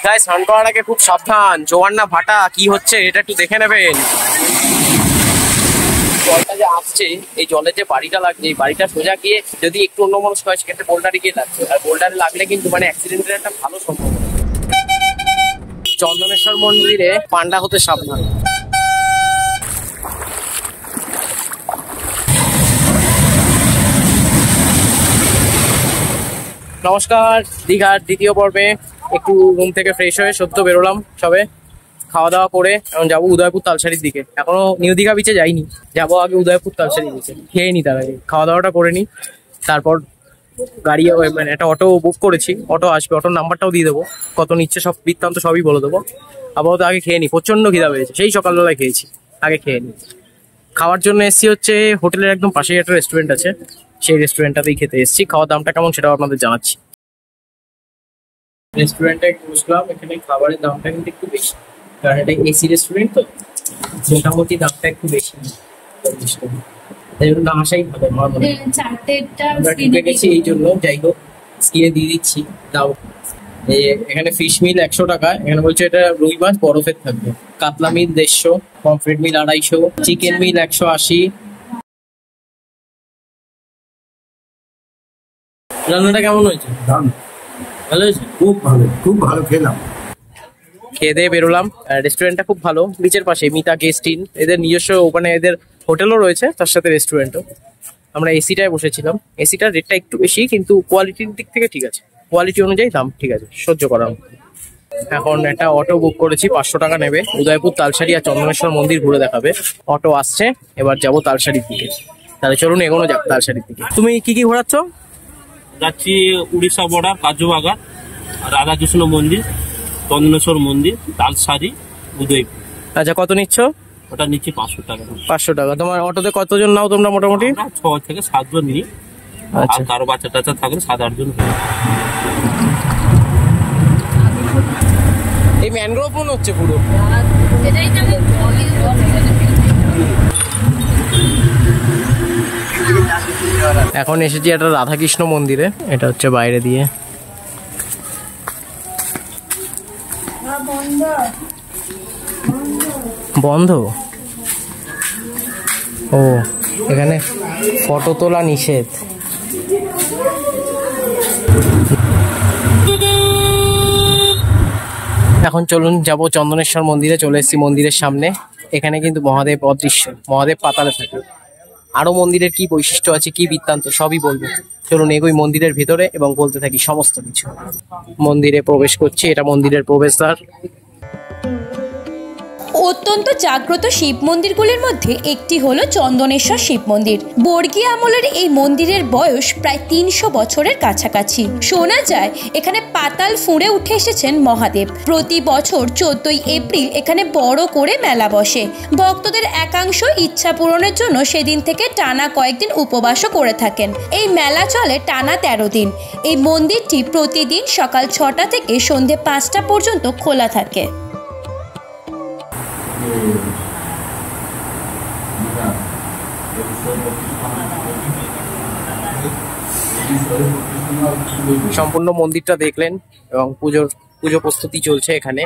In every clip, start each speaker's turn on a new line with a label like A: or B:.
A: দীঘায় স্নান করার আগে খুব সাবধান, জোয়ার না ভাটা কি হচ্ছে এটা একটু দেখে নেবেন। জলটা যে আসছে, এই জলের যে বাড়িটা লাগছে, এই বাড়িটা সোজা গিয়ে যদি একটু অন্যমনস্ক হয় সেক্ষেত্রে বোল্ডারে গিয়ে লাগছে, আর বোল্ডারে লাগলে কিন্তু মানে অ্যাক্সিডেন্টের একটা ভালো সম্ভাবনা। চন্দনেশ্বর মন্দিরে পান্ডা হতে সাবধান। নমস্কার, দীঘার দ্বিতীয় পর্বে একটু রুম থেকে ফ্রেশ হয়ে সদ্য বেরোলাম সবে, খাওয়া দাওয়া করে এখন যাবো উদয়পুর তালসারির দিকে। এখনো নিউ দীঘা বিচে যাইনি, যাবো আগে উদয়পুর তালসারি বিচে, খেয়ে নি তার আগে, খাওয়া দাওয়াটা করে নি, তারপর গাড়ি মানে একটা অটো বুক করেছি, অটো আসবে, অটোর নাম্বারটাও দিয়ে দেবো, কত নিচ্ছে সব বৃত্তান্ত সবই বলে দেবো। আপাতত আগে খেয়ে নি, প্রচন্ড খিদা পেয়েছে, সেই সকালবেলায় খেয়েছি, আগে খেয়ে নি। খাওয়ার জন্য এসছি হচ্ছে হোটেলের একদম পাশেই একটা রেস্টুরেন্ট আছে, সেই রেস্টুরেন্টটাতেই খেতে এসেছি। খাওয়ার দামটা কেমন সেটাও আপনাদের জানাচ্ছি। রেস্টুরেন্টে বসলাম, এখানে খাবারের দামটা কিন্তু একটু বেশি, কারণ এটা এসি রেস্টুরেন্ট তো মোটামুটি দামটা একটু বেশি, তাই জন্য না আসাই ভালো। আমার মনে হয় আমরা ঢুকে গেছি এই জন্য, যাই হোক স্ক্রিনে দিয়ে দিচ্ছি তাও। এখানে ফিশ মিল 100 টাকা, এখানে বলছে এটা রুই মাছ বরফের থাকবে, কাতলা মিল 150, পমফ্রেট মিল 250, চিকেন মিল 180। রান্নাটা কেমন হয়েছে? ভালো হয়েছে,
B: খুব ভালো, খুব ভালো খেলাম।
A: খেয়ে দিয়ে বেরোলাম। রেস্টুরেন্টটা খুব ভালো, বিচের পাশে, মিতা গেস্ট ইন, এদের নিজস্ব ওখানে এদের হোটেলও রয়েছে, তার সাথে রেস্টুরেন্টও। আমরা এসিটায় বসেছিলাম, এসিটার রেটটা একটু বেশি কিন্তু কোয়ালিটির দিক থেকে ঠিক আছে, কোয়ালিটি অনুযায়ী দাম ঠিক আছে, সহ্য করার। এখন একটা অটো বুক করেছি, 500 টাকা নেবে, উদয়পুর তালসারি আর চন্দনেশ্বর মন্দির ঘুরে দেখাবে। অটো আসছে, এবার যাবো তালসারির দিকে। তাহলে চলুন এগোনো যাক তালসারির দিকে। তুমি কি কি ঘোরাচ্ছ?
C: যাচ্ছি উড়িষ্যা বর্ডার, কাজু বাগান, রাধাকৃষ্ণ মন্দির, চন্দনেশ্বর মন্দির, তালসারি, উদয়পুর।
A: আচ্ছা, কত নিচ্ছ?
C: ওটা নিচ্ছি 500 টাকা।
A: 500 টাকা। তোমার অটোতে কতজন নাও তোমরা মোটামুটি?
C: 6 থেকে 7 জন নিই।
A: আচ্ছা,
C: আর কারো বাচ্চা টাচ্চা থাকলে 7-8 জন।
A: এই ম্যানগ্রোভ মনে হচ্ছে পুরো। এখন এসেছি একটা রাধাকৃষ্ণ মন্দিরে, এটা হচ্ছে বাইরে দিয়ে। বন্ধ? ও, এখানে ফটো তোলা নিষেধ। এখন চলুন যাবো চন্দনেশ্বর মন্দিরে। চলে এসেছি মন্দিরের সামনে, এখানে কিন্তু মহাদেব অদৃশ্য, মহাদেব পাতালে থাকে। আরো মন্দিরের কি বৈশিষ্ট্য আছে, কি বৃত্তান্ত সবই বলবো, চলুন এগোই মন্দিরের ভিতরে এবং বলতে থাকি সমস্ত কিছু। মন্দিরে প্রবেশ করছি, এটা মন্দিরের প্রবেশদ্বার।
D: অত্যন্ত জাগ্রত শিব মন্দিরগুলির মধ্যে একটি হলো চন্দনেশ্বর শিব মন্দির। বর্গীয় আমলের এই মন্দিরের বয়স প্রায় 300 বছরের কাছাকাছি। শোনা যায় এখানে পাতাল ফুঁড়ে উঠে এসেছেন মহাদেব। প্রতি বছর 14ই এপ্রিল এখানে বড় করে মেলা বসে। ভক্তদের একাংশ ইচ্ছা পূরণের জন্য সেদিন থেকে টানা কয়েকদিন উপবাসও করে থাকেন। এই মেলা চলে টানা 13 দিন। এই মন্দিরটি প্রতিদিন সকাল 6টা থেকে সন্ধে 5টা পর্যন্ত খোলা থাকে।
A: সম্পূর্ণ মন্দিরটা দেখলেন এবং পুজো প্রস্তুতি চলছে এখানে।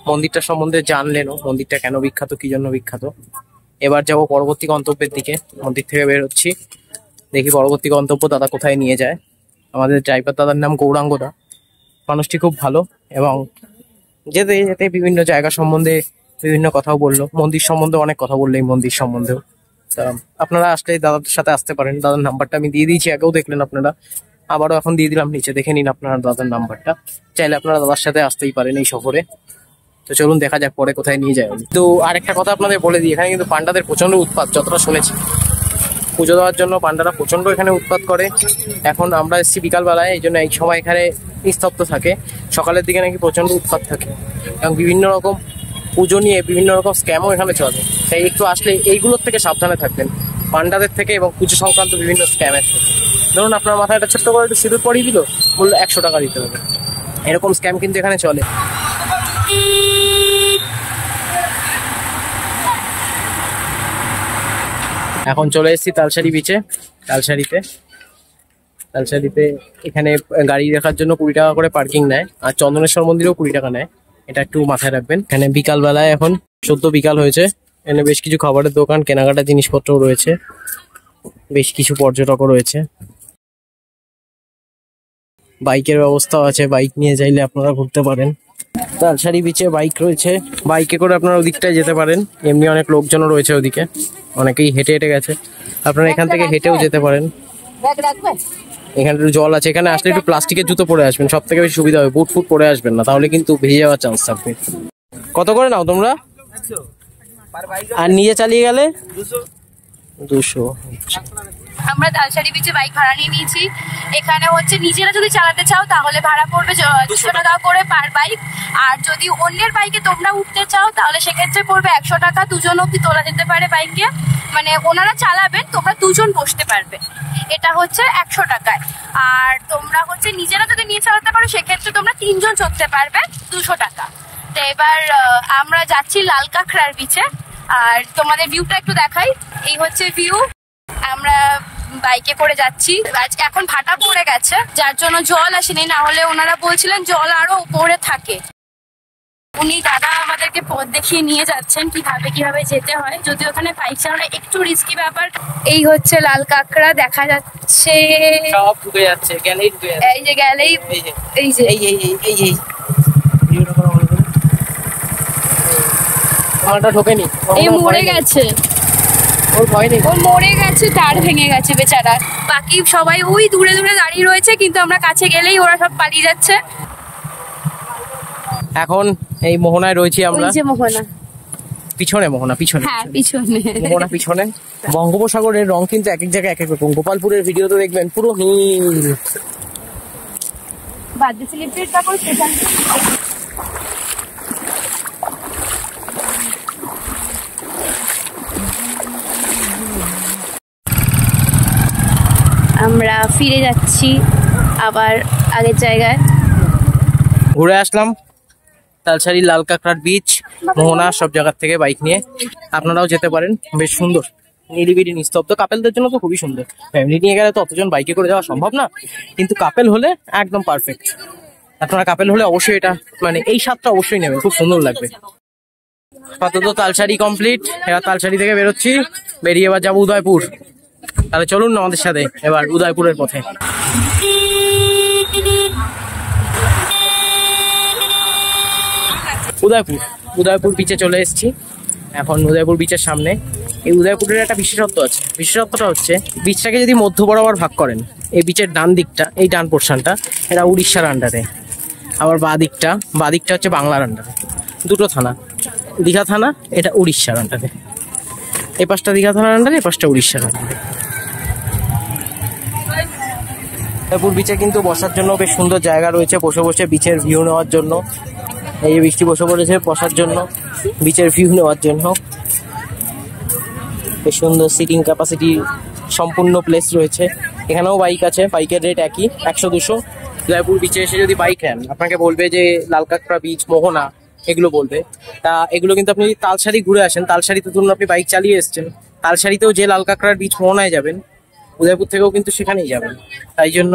A: মন্দিরটা সম্বন্ধে জানলেনও, মন্দিরটা কেন বিখ্যাত, কি জন্য বিখ্যাত। এবার যাব পরবর্তী গন্তব্যের দিকে। মন্দির থেকে বের হচ্ছি, দেখি পরবর্তী গন্তব্য দাদা কোথায় নিয়ে যায়। আমাদের ড্রাইভার দাদার নাম গৌরাঙ্গ দা, মানুষটি খুব ভালো এবং যেতে যেতে বিভিন্ন জায়গা সম্বন্ধে বিভিন্ন কথাও বললো, মন্দির সম্বন্ধে অনেক কথা বললো, এই মন্দির সম্বন্ধেও। আপনারা আসলে দাদার সাথে আসতে পারেন, দাদার নাম্বারটা আমি দিয়ে দিয়েছি, আগেও দেখলেন আপনারা, আবারও এখন দিয়ে দিলাম, নিচে দেখে নিন আপনারা দাদার নাম্বারটা, চাইলে আপনারা দাদার সাথে আসতেই পারেন এই সফরে। তো চলুন দেখা যাক পরে কোথায় নিয়ে যায়। তো আরেকটা কথা আপনাদের বলে দিই, এখানে কিন্তু পান্ডাদের প্রচন্ড উৎপাত, যতটা শুনেছি। পুজো দেওয়ার জন্য পান্ডারা প্রচন্ড এখানে উৎপাত করে। এখন আমরা এসেছি বিকালবেলায়, এই জন্য এই সময় এখানে নিস্তব্ধ থাকে। সকালের দিকে নাকি প্রচন্ড উৎপাত থাকে এবং বিভিন্ন রকম পুজো নিয়ে বিভিন্ন রকম স্ক্যামও এখানে চলে। তাই একটু আসলে এইগুলোর থেকে সাবধানে থাকবেন, পান্ডাদের থেকে এবং পুজো সংক্রান্ত বিভিন্ন স্ক্যামের থেকে। ধরুন আপনার মাথায় একটা ছোট্ট করে একটু সিঁদুর পরিয়ে দিল, বললো 100 টাকা দিতে হবে, এরকম স্ক্যাম কিন্তু এখানে চলে। এখন চলে এসেছি তালসারি বিচে। তালসারিতে এখানে গাড়ি রাখার জন্য 20 টাকা করে পার্কিং নেয়, আর চন্দনেশ্বর মন্দিরেও 20 টাকা নেয়। এটা একটু মাথায় রাখবেন। এখানে বিকাল বেলায় এখন সদ্য বিকাল হয়েছে, এখানে বেশ কিছু খাবারের দোকান, কেনাকাটা জিনিসপত্র রয়েছে, বেশ কিছু পর্যটকও রয়েছে, বাইকের ব্যবস্থাও আছে, বাইক নিয়ে চাইলে আপনারা ঘুরতে পারেন। তালসারি বিচে বাইক রয়েছে, বাইকে করে আপনারা ওদিকটায় যেতে পারেন। এমনি অনেক লোকজনও রয়েছে ওদিকে, অনেকেই হেঁটে হেঁটে গেছে, আপনারা এখান থেকে হেঁটেও যেতে পারেন। এখানে একটু জল আছে, এখানে আসলে একটু প্লাস্টিকের জুতো পরে আসবেন, সব থেকে বেশি সুবিধা হবে। বুট ফুট পরে আসবেন না, তাহলে কিন্তু ভিজে যাওয়ার চান্স থাকবে। কত করে নাও তোমরা? আর নিজে চালিয়ে গেলে 200।
E: আমরা তালসারি বিচে বাইক ভাড়া নিয়ে নিয়েছি। এখানে হচ্ছে নিজেরা যদি চালাতে চাও তাহলে ভাড়া পড়বে 200 টাকা করে পার বাইক, আর যদি অন্যের বাইকে তোমরা উঠতে চাও তাহলে সেক্ষেত্রে পড়বে 100 টাকা। দুজন অব্দি তোলা যেতে পারে বাইকে, মানে ওনারা চালাবেন, তোমরা দুজন বসতে পারবে, এটা হচ্ছে 100 টাকায়। আর তোমরা হচ্ছে নিজেরা যদি নিয়ে চালাতে পারো সেক্ষেত্রে তোমরা 3 জন চড়তে পারবে 200 টাকা। তো এবার আমরা যাচ্ছি লাল কাঁকড়ার বিচে, আর তোমাদের ভিউটা একটু দেখাই। এই হচ্ছে ভিউ, আমরা বাইকে করে যাচ্ছি। এখন ভাটা পড়ে গেছে, যার জন্য জল আসেনি, না হলে ওনারা বলছিলেন জল আরো উপরে থাকে। উনি দাদা আমাদেরকে পথ দেখিয়ে নিয়ে যাচ্ছেন কিভাবে যেতে হয়, যদি ওখানে বাইক চালানো একটু রিস্কি ব্যাপার। এই হচ্ছে লাল কাঁকড়া দেখা যাচ্ছে,
A: সব ঢুকে যাচ্ছে, গেলেই ঢুকে যাচ্ছে।
E: এই যে গেলেই এই যে
A: এই আমারটা ঢোকেনি,
E: এই মরে গেছে,
A: ওর ভয় নেই,
E: ও মরে গেছে, তার ভেঙে গেছে বেচারা। বাকি সবাই ওই দূরে দূরে দাঁড়িয়ে রয়েছে, কিন্তু আমরা কাছে গেলেই ওরা সব পালিয়ে যাচ্ছে।
A: এখন এই মোহনায় রয়েছি আমরা,
E: ওই যে মোহনা,
A: পিছনে মোহনা, পিছনে
E: হ্যাঁ পিছনে
A: মোহনা পিছনে। বঙ্গোপসাগরের রং কিন্তু এক এক জায়গায় এক এক রকম। গোপালপুরের ভিডিওতে দেখবেন পুরো নীল।
E: বার্থডে সেলিব্রেটটা করে সেখান আমরা ফিরে যাচ্ছি আবার আগের জায়গায়।
A: ঘুরে আসলাম তালসারি লাল কাঁকড়ার বিচ, মোহনা, সব জায়গার থেকে বাইক নিয়ে আপনারাও যেতে পারেন। বেশ সুন্দর, নিরিবিলি নিস্তব্ধ। কাপেলদের জন্য তো খুবই সুন্দর, ফ্যামিলি নিয়ে গেলে তো অতজন বাইকে করে যাওয়া সম্ভব না, কিন্তু কাপেল হলে একদম পারফেক্ট। আপনারা কাপেল হলে অবশ্যই এটা, মানে এই স্বাদটা অবশ্যই নেবেন, খুব সুন্দর লাগবে। আপাতত তালসারি কমপ্লিট, এবার তালসারি থেকে বেরোচ্ছি, বেরিয়ে এবার যাবো উদয়পুর। তাহলে চলুন আমাদের সাথে এবার উদয়পুরের পথে। উদয়পুর বিচে চলে এসেছি এখন। উদয়পুর বিচের সামনে, এই উদয়পুরের একটা বিশেষত্ব আছে। বিশেষত্বটা হচ্ছে বিচটাকে যদি মধ্য বরাবর ভাগ করেন, এই বিচের ডান দিকটা, এই ডান পোর্শনটা এটা উড়িষ্যার আন্ডারে, আবার বাঁ দিকটা হচ্ছে বাংলার আন্ডারে। দুটো থানা, দীঘা থানা, এটা উড়িষ্যার আন্ডারে। এই পাশটা দীঘা থানার আন্ডারে, এই পাশটা উড়িষ্যার আন্ডারে। উদয়পুর বিচে কিন্তু বসার জন্য বেশ সুন্দর জায়গা রয়েছে, বসে বসে বিচের ভিউ নেওয়ার জন্য। এই যে বৃষ্টি বসে পড়েছে, বসার জন্য, বিচের ভিউ নেওয়ার জন্য। বেশ সুন্দর সিটিং ক্যাপাসিটি সম্পূর্ণ প্লেস রয়েছে। এখানেও বাইক আছে, বাইকের রেট একই, 100-200। উদয়পুর বিচে এসে যদি বাইক নেন, আপনাকে বলবে যে লাল কাঁকড়া বিচ, মোহনা, এগুলো বলবে। তা এগুলো কিন্তু আপনি তালসারি ঘুরে আসেন, তালসারিতে ধরুন আপনি বাইক চালিয়ে এসছেন, তালসারিতেও যে লাল কাঁকড়ার বিচ, মোহনায় যাবেন, উদয়পুর থেকেও কিন্তু সেখানেই যাবেন। তাই জন্য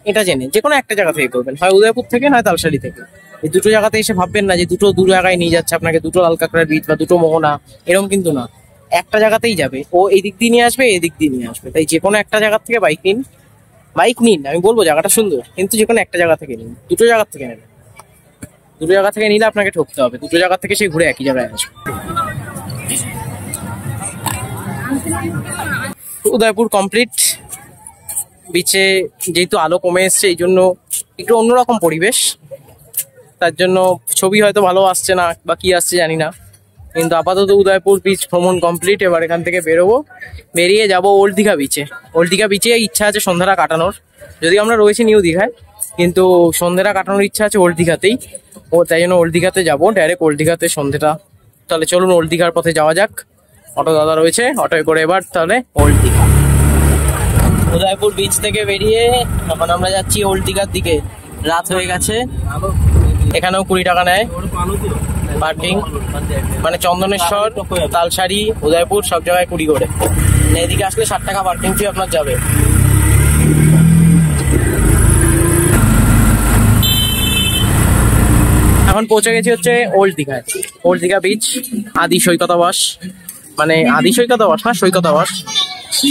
A: এটা জেনে যে কোনো একটা জায়গা থেকে করবেন, হয় উদয়পুর থেকে নয় তালসারি থেকে। এই দুটো জায়গাতে এসে ভাববেন না যে দু জায়গায় নিয়ে যাচ্ছে আপনাকে, দুটো লাল কাঁকড়ার বিচ বা দুটো মোহনা, এরকম কিন্তু না। একটা জায়গাতেই যাবে, ও এই দিক দিয়ে নিয়ে আসবে, এই দিক দিয়ে নিয়ে আসবে। তাই যে কোনো একটা জায়গা থেকে বাইক নিন। আমি বলবো জায়গাটা সুন্দর, কিন্তু যে কোনো একটা জায়গা থেকে নিন, দুটো জায়গা থেকে নেবেন। দুটো জায়গা থেকে নিলে আপনাকে ঠকতে হবে, দুটো জায়গা থেকে সে ঘুরে একই জায়গায় আসবে। উদয়পুর কমপ্লিট। বিচে যেহেতু আলো কমে এসছে, এই জন্য একটু অন্যরকম পরিবেশ, তার জন্য ছবি হয়তো ভালো আসছে না বা কি আসছে জানি না, কিন্তু আপাতত উদয়পুর বিচ ভ্রমণ কমপ্লিট। এবার এখান থেকে বেরোবো, বেরিয়ে যাব ওল্ড দীঘা বিচে। ওল্ড দীঘা বিচে ইচ্ছা আছে সন্ধ্যাটা কাটানোর, যদি আমরা রয়েছি নিউ দীঘায়, কিন্তু সন্ধ্যাটা কাটানোর ইচ্ছা আছে ওল্ড দীঘাতেই। তাই জন্য ওল্ড দীঘাতে যাবো, ডাইরেক্ট ওল্ড দীঘাতে সন্ধ্যাটা। তাহলে চলুন ওল্ড দীঘার পথে যাওয়া যাক। অটো দাদা রয়েছে, অটোয় করে এবার তাহলে ওল্ড দীঘা। উদয়পুর বিচ থেকে বেরিয়ে এখন আমরা যাচ্ছি ওল্ড দীঘার দিকে। রাত হয়ে গেছে, এখানেও 20 টাকা নেয় পার্কিং, মানে চন্দনেশ্বর, তালসারি, উদয়পুর সব জায়গায় 20 করে। এদিকে আসলে 60 টাকা পার্কিং ফি আপনার যাবে। এখন পৌঁছে গেছি হচ্ছে ওল্ড দীঘায়। ওল্ড দীঘা বিচ, আদি সৈকতাবাস, মানে আদি সৈকতাবাস না, সৈকতাবাস।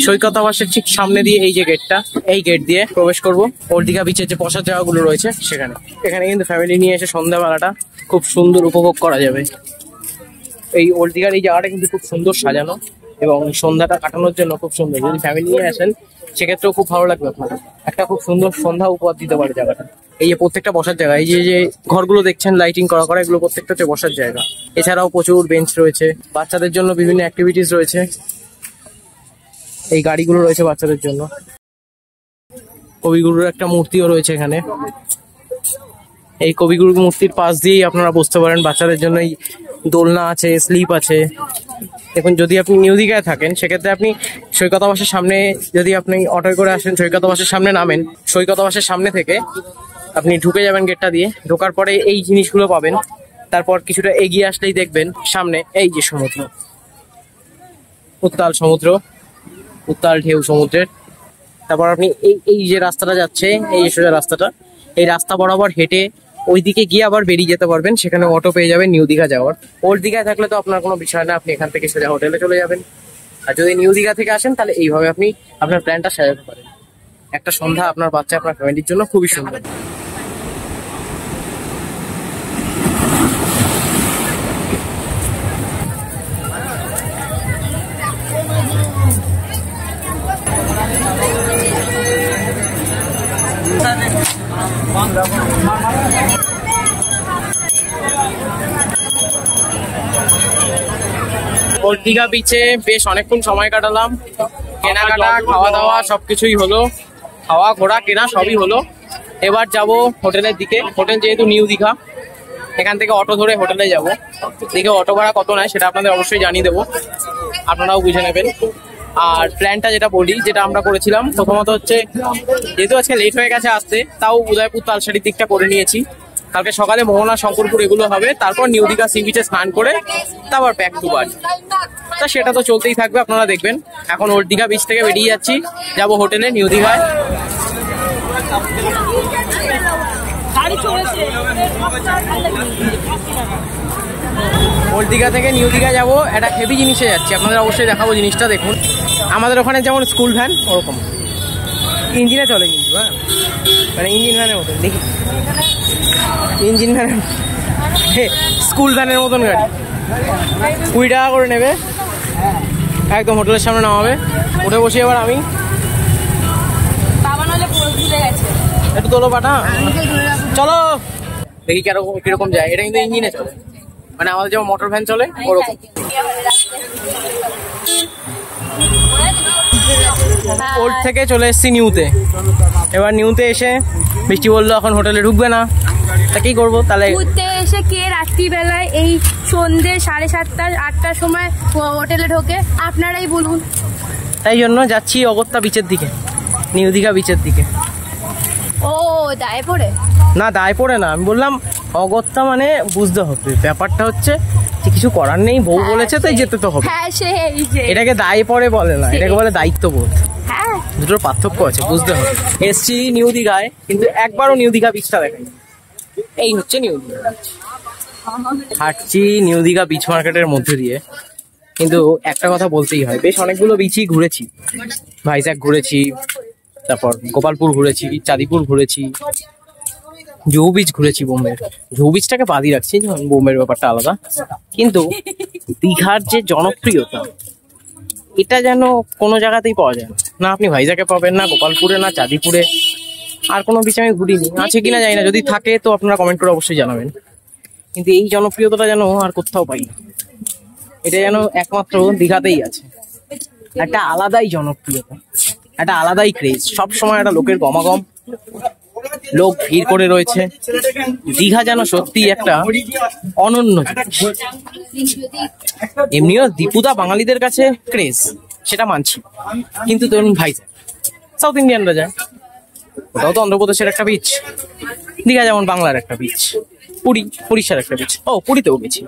A: সৈকতাবাসের ঠিক সামনে দিয়ে এই যে গেটটা, এই গেট দিয়ে প্রবেশ করব ওল্ড দীঘা বিচের যে বসার জায়গাগুলো রয়েছে সেখানে। এখানে কিন্তু ফ্যামিলি নিয়ে এসে সন্ধ্যাবেলাটা খুব সুন্দর উপভোগ করা যাবে। এই ওল্ড দীঘার এই জায়গাটা কিন্তু খুব সুন্দর সাজানো এবং সন্ধ্যাটা কাটানোর জন্য খুব সুন্দর। যদি ফ্যামিলি নিয়ে আসেন সেক্ষেত্রেও খুব ভালো লাগবে আপনার। একটা খুব সুন্দর সন্ধ্যা উপহার দিতে পারে জায়গাটা। এই যে প্রত্যেকটা বসার জায়গা, এই যে ঘরগুলো দেখছেন লাইটিং করা করা, এগুলো প্রত্যেকটা হচ্ছে বসার জায়গা। এছাড়াও প্রচুর বেঞ্চ রয়েছে, বাচ্চাদের জন্য বিভিন্ন অ্যাক্টিভিটিস রয়েছে। এই গাড়িগুলো রয়েছে বাচ্চাদের জন্য। কবিগুরুর একটা মূর্তিও রয়েছে এখানে। এই কবিগুরু মূর্তির পাশ দিয়েই আপনারা বসতে পারেন। বাচ্চাদের জন্য এই দোলনা আছে, স্লিপ আছে। দেখুন, যদি আপনি নিউ দীঘায় থাকেন সেক্ষেত্রে আপনি সৈকতাবাসের সামনে, যদি আপনি অটোয় করে আসেন সৈকতাবাসের সামনে নামেন, সৈকতাবাসের সামনে থেকে আপনি ঢুকে যাবেন গেটটা দিয়ে। ঢোকার পরে এই জিনিসগুলো পাবেন। তারপর কিছুটা এগিয়ে আসলেই দেখবেন সামনে এই যে সমুদ্র, উত্তাল সমুদ্র, উত্তাল ঢেউ সমুদ্রের। তারপর আপনি এই যে রাস্তাটা যাচ্ছে, এই সোজা রাস্তাটা, এই রাস্তা বরাবর হেঁটে ওইদিকে গিয়ে আবার বেরিয়ে যেতে পারবেন। সেখানে অটো পেয়ে যাবেন নিউ দীঘা যাওয়ার। ওল্ড দীঘায় থাকলে তো আপনার কোনো বিষয় না, আপনি এখান থেকে সোজা হোটেলে চলে যাবেন। আর যদি নিউ দীঘা থেকে আসেন তাহলে এইভাবে আপনি আপনার প্ল্যানটা সাজাতে পারেন। একটা সন্ধ্যা আপনার বাচ্চা, আপনার ফ্যামিলির জন্য খুবই সুন্দর। ওল্ড দীঘা বিচে বেশ অনেকক্ষণ সময় কাটালাম। কেনাকাটা, খাওয়া দাওয়া সবকিছুই হলো, খাওয়া ঘোরা কেনা সবই হলো। এবার যাব হোটেলের দিকে। হোটেল যেহেতু নিউ দীঘা, এখান থেকে অটো ধরে হোটেলে যাব। দেখে অটো ভাড়া কত নেয় সেটা আপনাদের অবশ্যই জানিয়ে দেবো, আপনারাও বুঝে নেবেন। আর প্ল্যানটা যেটা বলি, যেটা আমরা করেছিলাম, প্রথমত হচ্ছে যেহেতু আজকে লেট হয়ে গেছে আসতে, তাও উদয়পুর তালসারির দিকটা করে নিয়েছি। কালকে সকালে মোহনা, শঙ্করপুর এগুলো হবে। তারপর নিউ দীঘা সি বিচে স্নান করে তারপর ব্যাক টু বাড়ি। তা সেটা তো চলতেই থাকবে, আপনারা দেখবেন। এখন ওল্ড দীঘা বিচ থেকে বেরিয়ে যাচ্ছি, যাব হোটেলে নিউ দীঘায়। ওল্ড দীঘা থেকে নিউ দীঘা যাবো, একটা হেভি জিনিসে যাচ্ছি, আপনাদের অবশ্যই দেখাবো জিনিসটা। দেখুন, আমাদের ওখানে যেমন স্কুল ভ্যান, ওরকম ইঞ্জিনে চলে কিন্তু, হ্যাঁ, মানে ইঞ্জিন ভ্যানের মতন। দেখি ইঞ্জিন ভ্যানের, স্কুল ভ্যানের মতন গাড়ি। 20 টাকা করে নেবে, একদম হোটেলের সামনে নামাবে। উঠে বসি এবার আমি। একটু তোলো পাঠা, চলো দেখি কিরকম যায়। এটা কিন্তু ইঞ্জিনে চলে, মানে আমাদের যেমন মোটর ভ্যান চলে ওরকম। ওল্ড থেকে চলে এসেছি নিউতে। এবার নিউতে এসে বৃষ্টি বললো এখন হোটেলে ঢুকবে না, তা কি করবো তাহলে।
E: ঘুরতে এসে কে রাত্রিবেলায় এই সন্ধ্যে 7:30 8টার সময় হোটেলে ঢোকে, আপনারাই বলুন।
A: তাই জন্য যাচ্ছি অগত্যা বিচের দিকে, নিউ দীঘা বিচের দিকে।
E: ও দায়ে পড়ে
A: না, দায় পড়ে না, আমি বললাম অগত্যা মানে বুঝতে হবে ব্যাপারটা হচ্ছে যে কিছু করার নেই, বউ বলেছে তাই যেতে তো হবে।
E: হ্যাঁ, সেই যে
A: এটাকে দায় পড়ে বলে না, এটাকে বলে দায়িত্ববোধ।
E: হ্যাঁ,
A: দুটোর পার্থক্য আছে, বুঝতে হবে। এসছি নিউ দীঘায়, কিন্তু একবারও নিউ দীঘা বিচটা দেখাই। এই হচ্ছে নিউ দীঘা। হাঁটছি নিউ দীঘা বিচ মার্কেটের মধ্যে দিয়ে, কিন্তু একটা কথা বলতেই হয়, বেশ অনেকগুলো বিচই ঘুরেছি। ভাইজ্যাক ঘুরেছি, তারপর গোপালপুর ঘুরেছি, চাঁদিপুর ঘুরেছি, জুহু বিচ ঘুরেছি। বোম্বের জুহু বিচটাকে বাদই রাখছি, বোম্বের ব্যাপারটা আলাদা। কিন্তু দীঘার যে জনপ্রিয়তা, এটা যেন কোনো জায়গাতেই পাওয়া যায় না। আপনি ভাইজ্যাকে পাবেন না, গোপালপুরে না, চাঁদিপুরে। আর কোনো বিচ আমি ঘুরিনি, আছে কিনা জানি না, যদি থাকে তো আপনারা কমেন্ট করে অবশ্যই জানাবেন। কিন্তু এই জনপ্রিয়তাটা যেন আর কোথাও পাই না, এটা যেন একমাত্র দীঘাতেই আছে। একটা আলাদাই জনপ্রিয়তা, একটা আলাদাই ক্রেজ, সবসময় একটা লোকের গমাগম, লোক ভিড় করে রয়েছে। দীঘা যেন সত্যি একটা অনন্য জিনিস। এমনিও দীপুদা বাঙালিদের কাছে ক্রেজ, সেটা মানছি, কিন্তু ধরুন ভাইজ্যাক সাউথ ইন্ডিয়ানরা যায়, ওটাও তো অন্ধ্রপ্রদেশের একটা বিচ। দীঘা যেমন বাংলার একটা বিচ, পুরী উড়িষ্যার একটা বিচ। ও, পুরীতেও গেছি,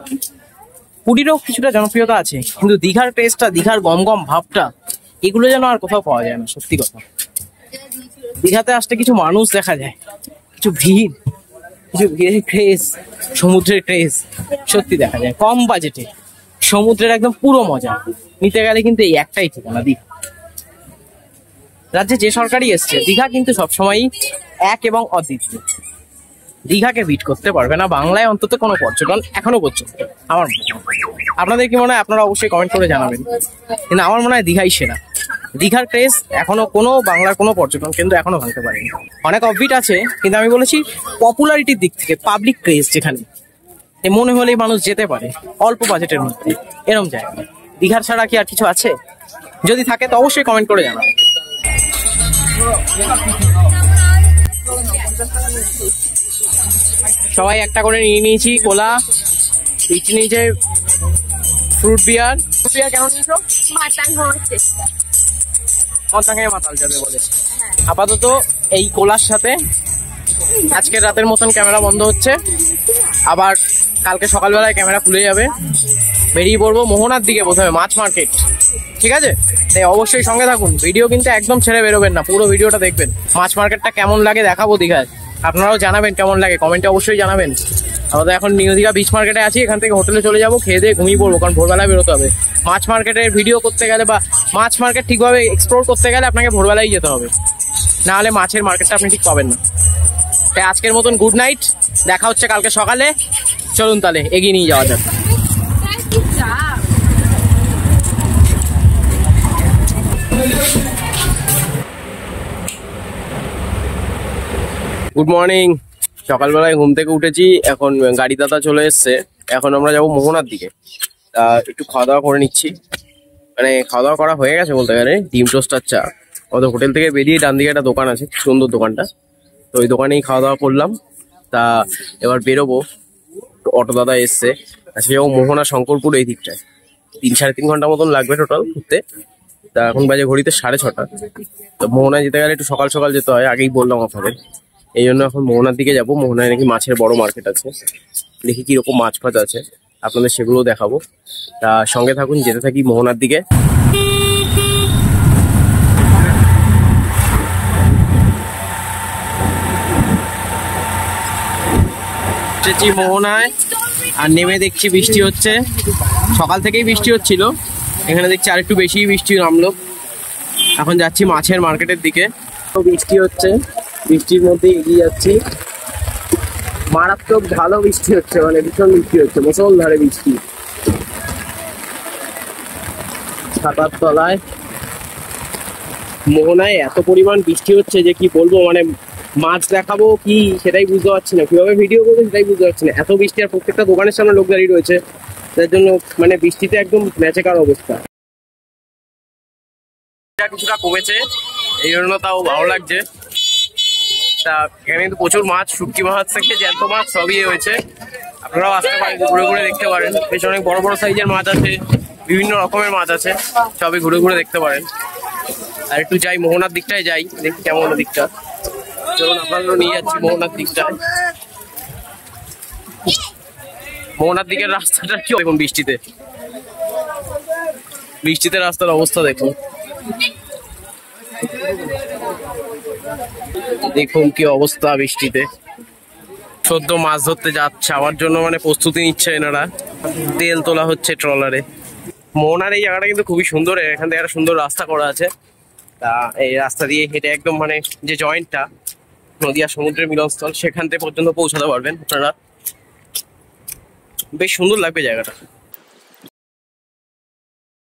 A: পুরীরও কিছুটা জনপ্রিয়তা আছে, কিন্তু দীঘার টেস্টটা, দীঘার গমগম ভাবটা, এগুলো যেন আর কোথাও পাওয়া যায় না। সত্যি কথা, দীঘাতে আসতে কিছু মানুষ দেখা যায়, কিছু ভিড়, কিছু বিয়ের ক্রেজ, সমুদ্রের ক্রেজ সত্যি দেখা যায় কম বাজেটে। সমুদ্রের একদম পুরো মজা নিতে গেলে কিন্তু এই একটাই ঠিকানা, দীঘা। রাজ্যে যে সরকারই এসছে, দীঘা কিন্তু সবসময়ই এক এবং অদ্বিতীয়। দীঘাকে বিট করতে পারবে না বাংলায় অন্তত কোনো পর্যটন এখনো পর্যন্ত আমার মনে হয়। আপনাদের কি মনে হয় আপনারা অবশ্যই কমেন্ট করে জানাবেন, কিন্তু আমার মনে হয় দীঘাই সেরা। দীঘার ক্রেজ এখনো কোনো বাংলার কোনো পর্যটন কিন্তু এখনো ভাঙতে পারেনি। অনেক অফবিট আছে, কিন্তু আমি বলেছি পপুলারিটির দিক থেকে, পাবলিক ক্রেজ যেখানে মনে হলেই মানুষ যেতে পারে অল্প বাজেটের মধ্যে, এরম জায়গা দীঘার ছাড়া কি আর কিছু আছে? যদি থাকে তো অবশ্যই কমেন্ট করে জানাবেন। সবাই একটা করে নিয়ে নিয়েছি কোলা, পিচ নিয়েছে ফ্রুট বিয়ার। কেমন নিয়েছো? মাতাল যাবে বলে। আপাতত এই কোলার সাথে আজকের রাতের মতন ক্যামেরা বন্ধ হচ্ছে, আবার কালকে সকালবেলায় ক্যামেরা খুলে যাবে। বেরিয়ে পড়বো মোহনার দিকে, প্রথমে মাছ মার্কেট, ঠিক আছে? তাই অবশ্যই সঙ্গে থাকুন, ভিডিও কিন্তু একদম ছেড়ে বেরোবেন না, পুরো ভিডিওটা দেখবেন। মাছ মার্কেটটা কেমন লাগে দেখাবো দীঘায়, আপনারাও জানাবেন কেমন লাগে, কমেন্টে অবশ্যই জানাবেন। আমরা এখন নিউ দীঘা বিচ মার্কেটে আছি, এখান থেকে হোটেলে চলে যাবো, খেয়ে দিয়ে ঘুমিয়ে পড়বো, কারণ ভোরবেলায় বেরোতে হবে। মাছ মার্কেটের ভিডিও করতে গেলে বা মাছ মার্কেট ঠিকভাবে এক্সপ্লোর করতে গেলে আপনাকে ভোরবেলায় যেতে হবে, না হলে মাছের মার্কেটটা আপনি ঠিক পাবেন না। তাই আজকের মতন গুড নাইট, দেখা হচ্ছে কালকে সকালে। চলুন তাহলে এগিয়ে নিয়ে যাওয়া যাক। গুড মর্নিং, সকালবেলায় ঘুম থেকে উঠেছি, এখন গাড়ি দাদা চলে এসছে, এখন আমরা যাবো মোহনার দিকে। একটু খাওয়া দাওয়া করে নিচ্ছি, মানে খাওয়া দাওয়া করা হয়ে গেছে বলতে গেলে। ডিম টোস্ট আর চা। আমাদের হোটেল থেকে বেরিয়ে ডান দিকে একটা দোকান আছে, সুন্দর দোকানটা, তো ওই দোকানেই খাওয়া দাওয়া করলাম। তা এবার বেরোবো, অটো দাদা এসছে, আজকে যাবো মোহনা শঙ্করপুর এই দিকটায়। 3-3.5 ঘন্টা মতন লাগবে টোটাল ঘুরতে। তা এখন বাজে ঘড়িতে 6:30। তো মোহনায় যেতে গেলে একটু সকাল সকাল যেতে হয়, আগেই বললাম আপনাদের। এই জন্য এখন মোহনার দিকে যাবো। মোহনায় নাকি মাছের বড় মার্কেট আছে, দেখি কিরকম মাছ ফাছ আছে, আপনাদের সেগুলো দেখাবো। তা সঙ্গে থাকুন, যেতে থাকি মোহনার দিকে। মোহনায় আর নেমে দেখছি বৃষ্টি হচ্ছে, সকাল থেকেই বৃষ্টি হচ্ছিল, এখানে দেখছি আর একটু বেশি বৃষ্টি নামলো। এখন যাচ্ছি মাছের মার্কেটের দিকে, তো বৃষ্টি হচ্ছে, বৃষ্টির মধ্যে এগিয়ে যাচ্ছি। মারাত্মক ভালো বৃষ্টি হচ্ছে, মানে ভীষণ বৃষ্টি হচ্ছে, মুষলধারে বৃষ্টি। ছাতার তলায় মোহনায় এত পরিমাণ বৃষ্টি হচ্ছে যে কি বলবো, মানে মাছ দেখাবো কি সেটাই বুঝতে পারছি না, কিভাবে ভিডিও করবো সেটাই বুঝতে পারছি না। এত বৃষ্টি, আর প্রত্যেকটা দোকানের সামনে লোক দাঁড়িয়ে রয়েছে, যার জন্য মানে বৃষ্টিতে একদম ম্যাচেকার অবস্থা। কিছুটা কমেছে, এই জন্য তাও ভালো লাগছে। তা এখানে কিন্তু প্রচুর মাছ, শুটকি মাছ থেকে জ্যান্ত মাছ সবই হয়েছে, আপনারাও আসতে পারেন, ঘুরে ঘুরে দেখতে পারেন। বেশ অনেক বড় বড় সাইজের মাছ আছে, বিভিন্ন রকমের মাছ আছে, সবই ঘুরে ঘুরে দেখতে পারেন। আর একটু যাই মোহনার দিকটায়, যাই দেখি কেমন দিকটা। চলুন আপনারা নিয়ে যাচ্ছি মোহনার দিকটায়। মোহনার দিকের রাস্তাটা কি দেখুন, বৃষ্টিতে বৃষ্টিতে রাস্তার অবস্থা দেখুন, দেখুন কি অবস্থা বৃষ্টিতে। সদ্য মাছ ধরতে যাচ্ছে, আমার জন্য মানে প্রস্তুতি নিচ্ছে এনারা, তেল তোলা হচ্ছে ট্রলারে। মোহনার এই জায়গাটা কিন্তু খুবই সুন্দর, এখান থেকে একটা সুন্দর রাস্তা করা আছে। তা এই রাস্তা দিয়ে হেঁটে একদম মানে যে জয়েন্টটা নদী আর সমুদ্রের মিলনস্থল, সেখান থেকে পর্যন্ত পৌঁছাতে পারবেন আপনারা। বেশ সুন্দর লাগবে জায়গাটা।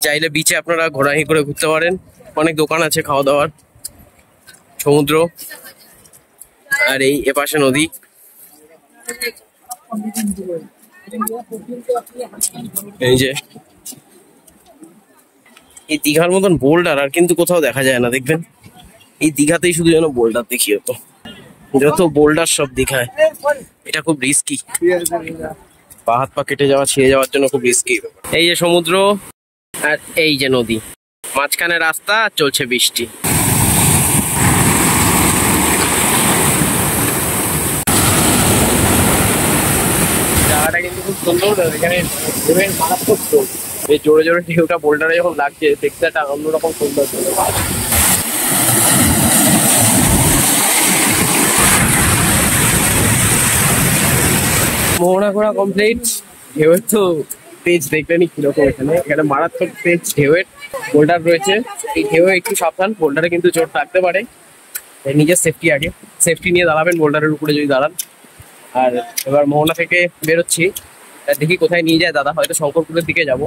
A: চাইলে বিচে আপনারা ঘোরাঘুরি করে ঘুরতে পারেন, অনেক দোকান আছে খাওয়া দাওয়ার, সমুদ্র আর এই এপাশে নদী। এই যে এই দীঘার মতন বোল্ডার আর কিন্তু কোথাও দেখা যায় না, দেখবেন এই দীঘাতেই শুধু যেন বোল্ডার দেখি, হতো যত বোল্ডার সব দীঘায়। এটা খুব রিস্কি, পা হাত পা কেটে যাওয়া, ছিঁড়ে যাওয়ার জন্য খুব রিস্কি। এই যে সমুদ্র আর এই যে নদী, মাঝখানে রাস্তা, চলছে বৃষ্টি। জায়গাটা কিন্তু খুব সুন্দর, এখানে মারাত্মক এই জোরে জোরে ঢেউটা বোল্ডারে যখন লাগছে, দেখতে একটা অন্যরকম সুন্দর। মোহনা ঘোরা কমপ্লিট। ঢেউয়ের তো তেজ দেখলেনি কিরকম, এখানে মারাত্মক তেজ ঢেউয়ের। বোল্ডার রয়েছে, এই ঢেউ একটু সাবধান, বোল্ডারে কিন্তু চোট লাগতে পারে। নিজের সেফটি আগে, সেফটি নিয়ে দাঁড়াবেন বোল্ডারের উপরে যদি দাঁড়ান। আর এবার মোহনা থেকে বেরোচ্ছি, দেখি কোথায় নিয়ে যায় দাদা, হয়তো শঙ্করপুরের দিকে যাব।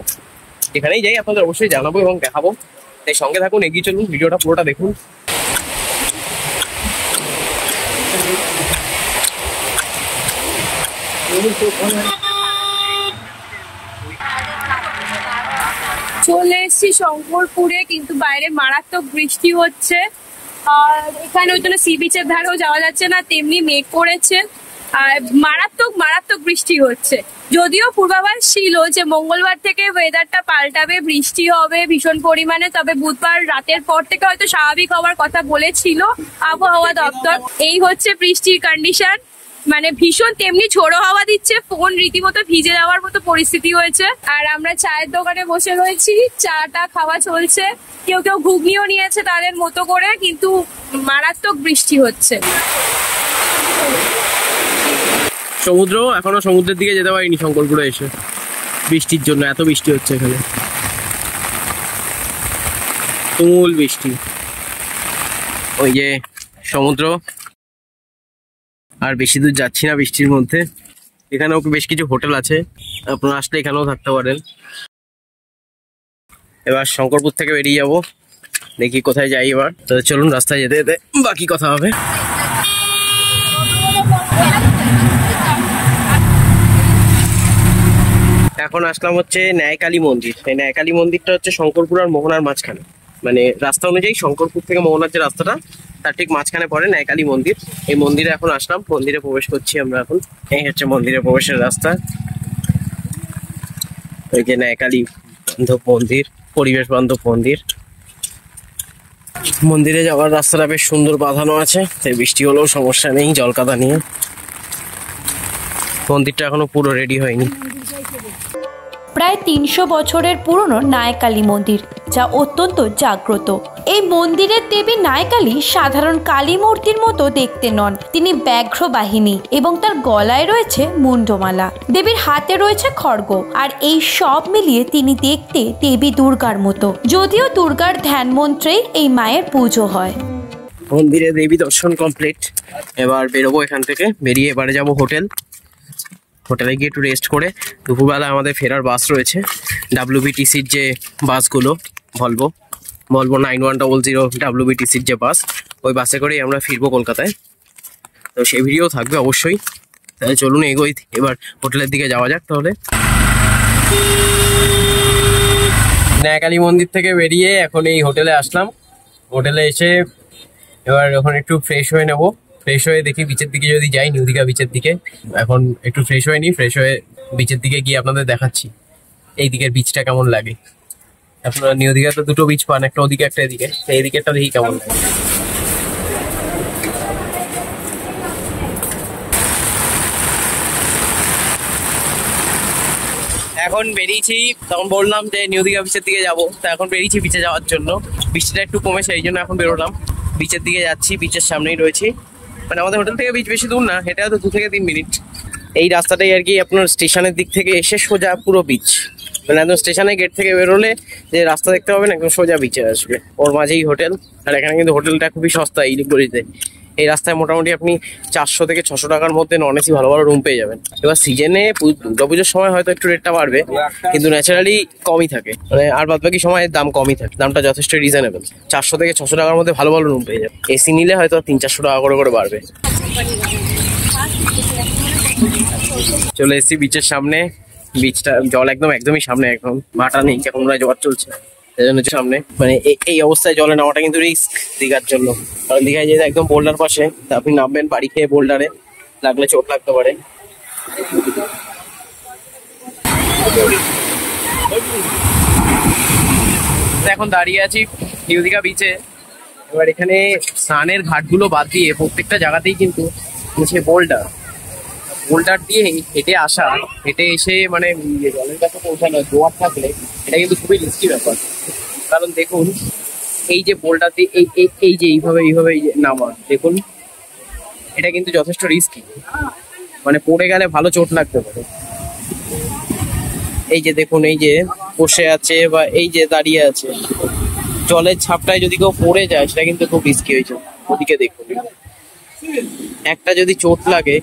A: যেখানেই যাই আপনাদের অবশ্যই জানাবো এবং দেখাবো, তাই সঙ্গে থাকুন, এগিয়ে চলুন, ভিডিওটা পুরোটা দেখুন।
E: চলে এসেছি শঙ্করপুরে, কিন্তু বাইরে মারাত্মক বৃষ্টি হচ্ছে। আর এখানে ওই জন্য সি বিচের ধারেও যাওয়া যাচ্ছে না, তেমনি মেঘ করেছে আর মারাত্মক মারাত্মক বৃষ্টি হচ্ছে। যদিও পূর্বাভাস ছিল যে মঙ্গলবার থেকে ওয়েদারটা পাল্টাবে, বৃষ্টি হবে ভীষণ পরিমাণে, তবে বুধবার রাতের পর থেকে হয়তো স্বাভাবিক হওয়ার কথা বলেছিল আবহাওয়া দপ্তর। এই হচ্ছে বৃষ্টির কন্ডিশন, মানে ভীষণ, তেমনি ঝোড়ো হাওয়া দিচ্ছে, ফোন রীতিমতো ভিজে যাওয়ার মতো পরিস্থিতি হয়েছে। আর আমরা চায়ের দোকানে বসে রয়েছি, চাটা খাওয়া চলছে, কেউ কেউ ঘুগনিও নিয়েছে তাদের মতো করে, কিন্তু মারাত্মক বৃষ্টি হচ্ছে।
A: সমুদ্র, এখনো সমুদ্রের দিকে যেতে পারিনি শঙ্করপুরে এসে, বৃষ্টির জন্য। এত বৃষ্টি হচ্ছে এখানে, তুমুল বৃষ্টি। ওই যে সমুদ্র, আর বেশি দূর যাচ্ছি না বৃষ্টির মধ্যে। এখানেও বেশ কিছু হোটেল আছে, আপনারা আসলে এখানেও থাকতে পারেন। এবার শঙ্করপুর থেকে বেরিয়ে যাব, দেখি কোথায় যাই এবার। তো চলুন, রাস্তায় যেতে যেতে বাকি কথা হবে। এখন আসলাম হচ্ছে ন্যায়কালী মন্দির। এই ন্যায়কালী মন্দিরটা হচ্ছে শঙ্করপুর আর মোহনার মাঝখানে, মানে রাস্তা অনুযায়ী শঙ্করপুর থেকে মোহনার যে রাস্তাটা তার ঠিক মাঝখানে পড়ে ন্যায়কালী মন্দির। এই মন্দিরে এখন আসলাম, মন্দিরে প্রবেশ করছি আমরা এখন। এই হচ্ছে মন্দিরে প্রবেশের রাস্তা। ওই যে ন্যায়কালী বান্ধব মন্দির, পরিবেশ বান্ধব মন্দির। মন্দিরে যাওয়ার রাস্তাটা বেশ সুন্দর বাঁধানো আছে, তাই বৃষ্টি হলেও সমস্যা নেই জল কাদা নিয়ে। মন্দিরটা এখনো পুরো রেডি হয়নি।
D: প্রায় 300 বছরের পুরনো নায়কালী মন্দির, যা অত্যন্ত জাগ্রত। এই মন্দিরের দেবী নায়কালী সাধারণ কালী মূর্তির মতো দেখতে নন, তিনি ব্যাঘ্র বাহিনী এবং তার গলায় রয়েছে মুন্ডমালা। দেবীর হাতে রয়েছে খড়গ, আর এই সব মিলিয়ে তিনি দেখতে দেবী দুর্গার মতো। যদিও দুর্গার ধ্যান মন্ত্রেই এই মায়ের পুজো হয়।
A: মন্দিরে দেবী দর্শন কমপ্লিট, এবার বেরোবো এখান থেকে। বেরিয়ে এবারে যাবো হোটেল। হোটেলে গিয়ে একটু রেস্ট করে দুপুরবেলা আমাদের ফেরার বাস রয়েছে, WBTCর যে বাসগুলো, ভলভো 9100 WBTCর যে বাস, ওই বাসে করেই আমরা ফিরবো কলকাতায়। তো সেই ভিডিও থাকবে অবশ্যই। তাহলে চলুন এগোই, এবার হোটেলের দিকে যাওয়া যাক। তাহলে ন্যায়কালী মন্দির থেকে বেরিয়ে এখন এই হোটেলে আসলাম। হোটেলে এসে এবার ওখানে একটু ফ্রেশ হয়ে নেবো। ফ্রেশ হয়ে দেখি বিচের দিকে যদি যাই, নিউ দীঘা বিচের দিকে। এখন একটু ফ্রেশ হয়ে নিই, ফ্রেশ হয়ে বিচের দিকে গিয়ে আপনাদের দেখাচ্ছি এই দিকের বিচটা কেমন লাগে। আপনারা নিউ দীঘাতে দুটো বিচ পান, একটা ওদিকে একটা এদিকে, এই দিকেরটা দেখি কেমন লাগে। এখন বেরিয়েছি, তখন বললাম যে নিউ দীঘা বিচের দিকে যাবো, তো এখন বেরিয়েছি বিচে যাওয়ার জন্য। বৃষ্টিটা একটু কমেছে, এই জন্য এখন বেরোলাম, বিচের দিকে যাচ্ছি। বিচের সামনেই রয়েছি, মানে আমাদের হোটেল থেকে বিচ বেশি দূর না, হেঁটে হয়তো 2 থেকে 3 মিনিট। এই রাস্তাটাই আর কি আপনার স্টেশনের দিক থেকে এসে সোজা পুরো বিচ, মানে একদম স্টেশনের গেট থেকে বেরোলে যে রাস্তা দেখতে পাবেন একদম সোজা বিচে আসবে, ওর মাঝেই হোটেল। আর এখানে কিন্তু হোটেলটা খুবই সস্তা এই গলিতে। এই রাস্তায় মোটামুটি আপনি 400 থেকে 600 টাকার মধ্যে নন এসি ভালো ভালো রুম পেয়ে যাবেন। এবার সিজনে দুর্গাপুজোর সময় হয়তো একটু রেটটা বাড়বে, কিন্তু ন্যাচারালি কমই থাকে, মানে আর বাদ বাকি সময় দাম কমই থাকে, দামটা যথেষ্ট রিজনেবল। 400 থেকে 600 টাকার মধ্যে ভালো ভালো রুম পেয়ে যাবে। এসি নিলে হয়তো 300-400 টাকা করে বাড়বে। চলে এসেছি বিচের সামনে। বিচটা জল একদমই সামনে, একদম ভাটা নেই, এখন মনে হয় জোয়ার চলছে, এই জন্য সামনে। মানে এই অবস্থায় জলে নামাটা কিন্তু রিস্ক দীঘার জন্য, কারণ দীঘায় যেতে একদম বোল্ডার পাশে, তা আপনি নামবেন বাড়ি খেয়ে বোল্ডারে, লাগলে চোট লাগতে পারে। এখন দাঁড়িয়ে আছি নিউ দীঘা বিচে। এবার এখানে স্নানের ঘাটগুলো বাদ দিয়ে প্রত্যেকটা জায়গাতেই কিন্তু সে বোল্ডার দিয়ে হেঁটে আসা, হেঁটে এসে মানে জলের কাছে পৌঁছানো, জোয়ার থাকলে এটা কিন্তু খুবই রিস্কি ব্যাপার। কারণ দেখুন এই যে বোল্ডার দিয়ে এইভাবে নামা, দেখুন এটা কিন্তু যথেষ্ট রিস্কি। মানে পড়ে গেলে ভালো চোট লাগতে পারে। এই যে দেখুন, এই যে বসে আছে বা এই যে দাঁড়িয়ে আছে, জলের ছাপটায় যদি কেউ পড়ে যায় সেটা কিন্তু খুব রিস্কি হয়েছে। ওদিকে দেখুন, একটা যদি চোট লাগে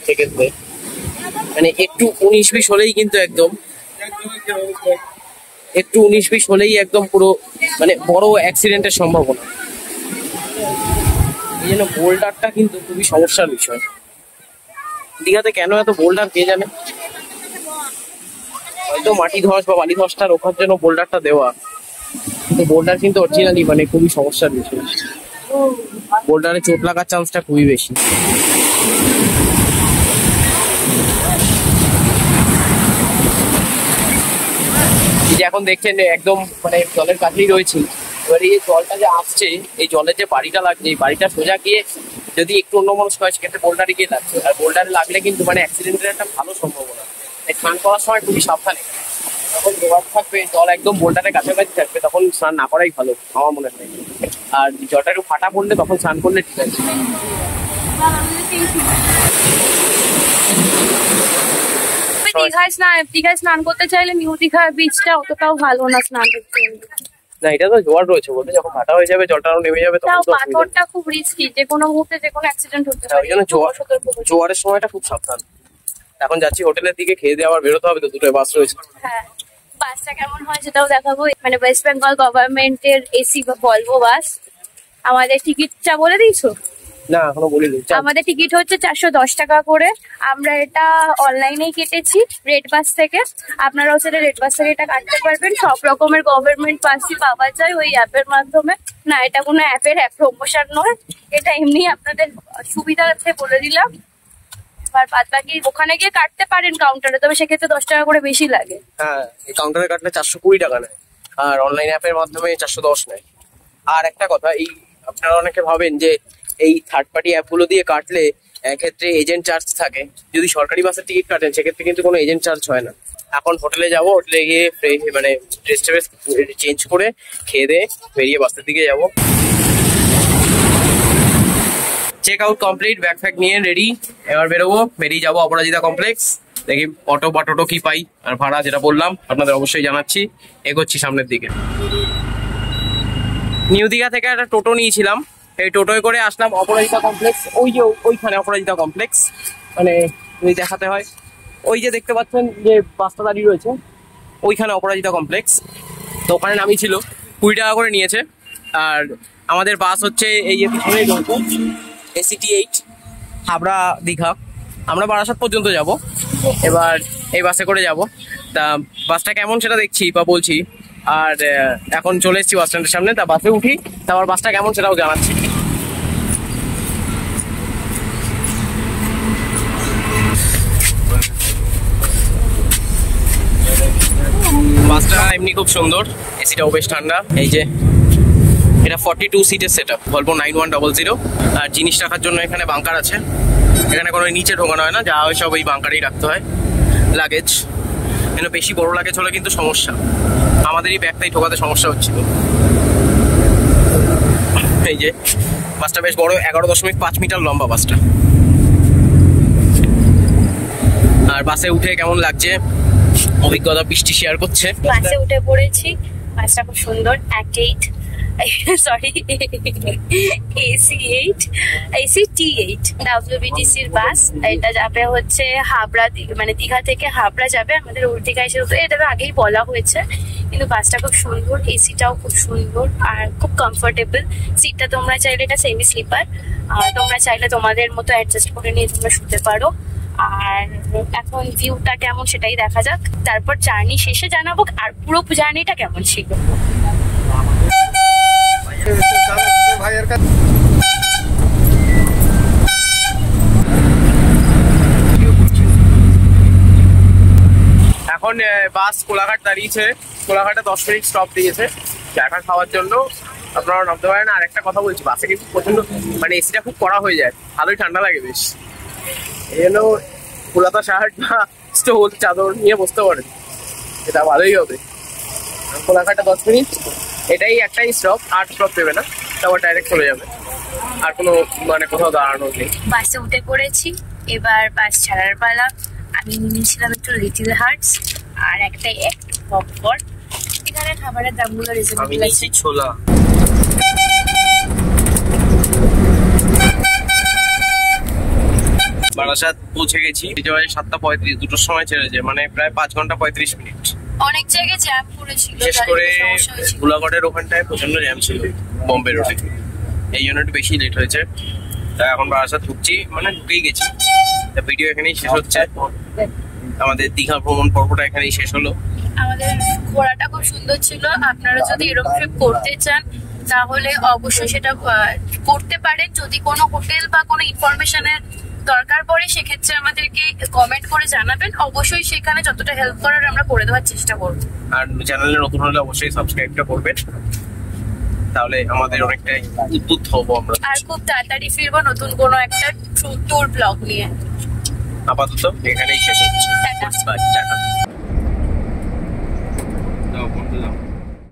A: সেক্ষেত্রে মানে একটু 19-20 হলেই কিন্তু একদম পুরো মানে বড় অ্যাক্সিডেন্টের সম্ভাবনা। এই জন্য বোল্ডারটা কিন্তু খুবই সমস্যার বিষয়। দীঘাতে কেন এত বোল্ডার কে জানে, হয়তো মাটি ধস বা বালি ধসটা রোখার জন্য বোল্ডারটা দেওয়া, কিন্তু বোল্ডার কিন্তু অরিজিনালি মানে খুবই সমস্যার বিষয়। বোল্ডারে চোট লাগার চান্সটা খুবই বেশি। এই যে এখন দেখছেন একদম মানে জলের কাছেই রয়েছি। এবার এই জলটা যে আসছে, এই জলের যে বাড়িটা লাগছে, এই বাড়িটা সোজা গিয়ে যদি একটু অন্যমনস্ক হয় সেক্ষেত্রে বোল্ডারে গিয়ে লাগছে। আর বোল্ডারে লাগলে কিন্তু মানে অ্যাক্সিডেন্টের একটা ভালো সম্ভাবনা। স্নান করার সময় খুবই সাবধানে, যখন জল থাকবে, জল একদম বোল্ডারের কাছাকাছি থাকবে, তখন স্নান না করাই ভালো আমার মনে হয়। আর জলটা একটু ফাটা পড়লে তখন স্নান করলে ঠিক আছে।
E: দীঘায় স্নান করতে চাইলে নিউ দীঘা বিচটা অতটাও ভালো না স্নান করতে।
A: না, এটা তো জোয়ার রয়েছে বলতে, যখন ফাটা হয়ে যাবে জলটা নেমে যাবে তখন তো
E: পাথরটা খুব রিস্কি, যে কোনো মুহূর্তে যে কোনো অ্যাক্সিডেন্ট হতে পারে।
A: ওই জন্য জোয়ারের সময়টা খুব সাবধান। এখন যাচ্ছি হোটেলের দিকে, খেয়ে দিয়ে আবার বেরোতে হবে, তো দুটো বাস রয়েছে।
E: হ্যাঁ, বাসটা কেমন হয় সেটাও দেখাবো। মানে ওয়েস্ট বেঙ্গল গভর্নমেন্টের এসি ভলভো বাস। আমাদের টিকিটটা বলে দিয়েছো?
A: না, এখনো বলিনি।
E: আমাদের টিকিট হচ্ছে 410 টাকা করে। আমরা এটা অনলাইনেই কেটেছি রেড বাস থেকে। আপনারাও সেটা রেড বাস থেকে এটা কাটতে পারবেন। সব রকমের গভর্নমেন্ট বাসই পাওয়া যায় ওই অ্যাপের মাধ্যমে। না, এটা কোনো অ্যাপের প্রমোশন নয়, এটা এমনি আপনাদের সুবিধার্থে বলে দিলাম। আর বাদ বাকি ওখানে গিয়ে কাটতে পারেন কাউন্টারে, তবে সেক্ষেত্রে 10 টাকা করে বেশি লাগে।
A: হ্যাঁ, এই কাউন্টারে কাটলে 420 টাকা নেয়, আর অনলাইন অ্যাপের মাধ্যমে 410 নেয়। আর একটা কথা, এই আপনারা অনেকে ভাবেন যে এই থার্ড পার্টি অ্যাপগুলো দিয়ে কাটলে এক্ষেত্রে এজেন্ট চার্জ থাকে। যদি সরকারি বাসের টিকিট কাটেন সেক্ষেত্রে কিন্তু কোনো এজেন্ট চার্জ হয় না। এখন হোটেলে যাবো, হোটেলে গিয়ে মানে ড্রেস চেঞ্জ করে খেয়ে দিয়ে বেরিয়ে বাসের দিকে যাবো। চেক আউট কমপ্লিট, ব্যাগ ফ্যাগ নিয়ে রেডি, এবার বেরোবো। বেরিয়ে যাবো অপরাজিতা কমপ্লেক্স। দেখি অটো বা টোটো কি পাই, আর ভাড়া যেটা বললাম আপনাদের অবশ্যই জানাচ্ছি। এগোচ্ছি সামনের দিকে। নিউ দীঘা থেকে একটা টোটো নিয়েছিলাম, এই টোটোয় করে আসলাম অপরাজিতা কমপ্লেক্স। ওই যে ওইখানে অপরাজিতা কমপ্লেক্স, মানে যদি দেখাতে হয় ওই যে দেখতে পাচ্ছেন যে বাসটা দাঁড়িয়ে রয়েছে, ওইখানে অপরাজিতা কমপ্লেক্স। তো ওখানে নামিয়েছিল, 20 টাকা করে নিয়েছে। আর আমাদের বাস হচ্ছে এই যে পিছনেই রয়েছে ACT 8 হাবড়া দীঘা। আমরা বারাসাত পর্যন্ত যাব, এবার এই বাসে করে যাব। তা বাসটা কেমন সেটা দেখছি বা বলছি। আর এখন চলে এসেছি বাস স্ট্যান্ডের সামনে, তা বাসে উঠি, তারপর বাসটা কেমন সেটাও জানাচ্ছি। বাসটা এমনি খুব সুন্দর, এসিটাও বেশ ঠান্ডা। এই যে এটা 42 সিটের সেট আপ, ভলভো 9100। আর জিনিস রাখার জন্য এখানে বাঙ্কার আছে, এখানে কোনো নিচে ঢোকানো হয় না, যা হয় সব এই বাঙ্কারেই রাখতে হয় লাগেজ। এখানে বেশি বড় লাগেজ হলে কিন্তু সমস্যা, আমাদেরই ব্যাগটাই ঢোকাতে সমস্যা হচ্ছিল। এই যে বাসটা বেশ বড়, 11.5 মিটার লম্বা বাসটা। আর বাসে উঠে কেমন লাগছে অভিজ্ঞতা বৃষ্টি শেয়ার করছে।
E: বাসে উঠে পড়েছি, বাসটা খুব সুন্দর। সরি, ACT 8 WBTC-র বাস। এটা যাবে হচ্ছে হাবড়া, মানে দীঘা থেকে হাবড়া যাবে। আমাদের ওর দীঘা এসে এটা তো আগেই বলা হয়েছে, কিন্তু বাসটা খুব সুন্দর, এসিটাও খুব সুন্দর আর খুব কমফোর্টেবল। সিটটা তোমরা চাইলে এটা সেমি স্লিপার, তোমরা চাইলে তোমাদের মতো অ্যাডজাস্ট করে নিয়ে তোমরা শুতে পারো। আর এখন ভিউটা কেমন সেটাই দেখা যাক, তারপর জার্নি শেষে জানাবো আর পুরো জার্নিটা কেমন ছিল।
A: এখন বাস কোলাঘাট দাঁড়িয়েছে, কোলাঘাটে 10 মিনিট স্টপ দিয়েছে চা খাওয়ার জন্য, আপনারা নামতে পারেন। আর একটা কথা বলছি, বাসে কিন্তু প্রচন্ড মানে এসিটা খুব কড়া হয়ে যায়, ভালোই ঠান্ডা লাগে বেশ। এই জন্য পুরাতা শার্ট বা স্টোল চাদর নিয়ে বসতে পারেন, এটা ভালোই হবে। কোলাঘাটে 10 মিনিট, এটাই একটাই স্টপ, 8 স্টপ দেবে না, তারপর ডাইরেক্ট চলে যাবে। আর কোনো মানে কোথাও দাঁড়ানো নেই।
E: বাসে উঠে পড়েছি, এবার বাস ছাড়ার পালা। আমি নিয়েছিলাম একটু লিটল হার্টস আর একটু পপকর্ন। এখানে খাবারের দামগুলো রিজনেবল আছে।
A: ছোলা। বারাসাত পৌঁছে গেছি। 7:35, দুটোর সময় ছেড়েছে, মানে প্রায় 5 ঘন্টা 35 মিনিট।
E: অনেক জায়গায় জ্যাম পড়েছিল,
A: বিশেষ করে গোলাঘাটের ওখানটায় প্রচন্ড জ্যাম ছিল বোম্বে রোডে, এই জন্য একটু বেশি লেট হয়েছে। তাই এখন বারাসাত ঢুকছি, মানে ঢুকেই গেছি। ভিডিও এখানেই শেষ হচ্ছে, আমাদের দীঘা ভ্রমণ পর্বটা এখানেই শেষ হলো।
E: আমাদের ঘোরাটা খুব সুন্দর ছিল। আপনারা যদি এরকম ট্রিপ করতে চান তাহলে অবশ্যই সেটা করতে পারেন। যদি কোনো হোটেল বা কোনো ইনফরমেশনের দরকার পড়ে সেক্ষেত্রে আমাদেরকে কমেন্ট করে জানাবেন। অবশ্যই সেখানে যতটা হেল্প করার আমরা করে দেওয়ার চেষ্টা করব।
A: আর চ্যানেলে নতুন হলে অবশ্যই সাবস্ক্রাইবটা করবেন, তাহলে আমাদের অনেকটাই উদ্বুদ্ধ হবো আমরা।
E: আর খুব তাড়াতাড়ি ফিরবো নতুন কোনো একটা ট্যুর ব্লগ নিয়ে।
A: আপাতত এখানেই শেষ হচ্ছে।
E: টাটা।
A: টাটা।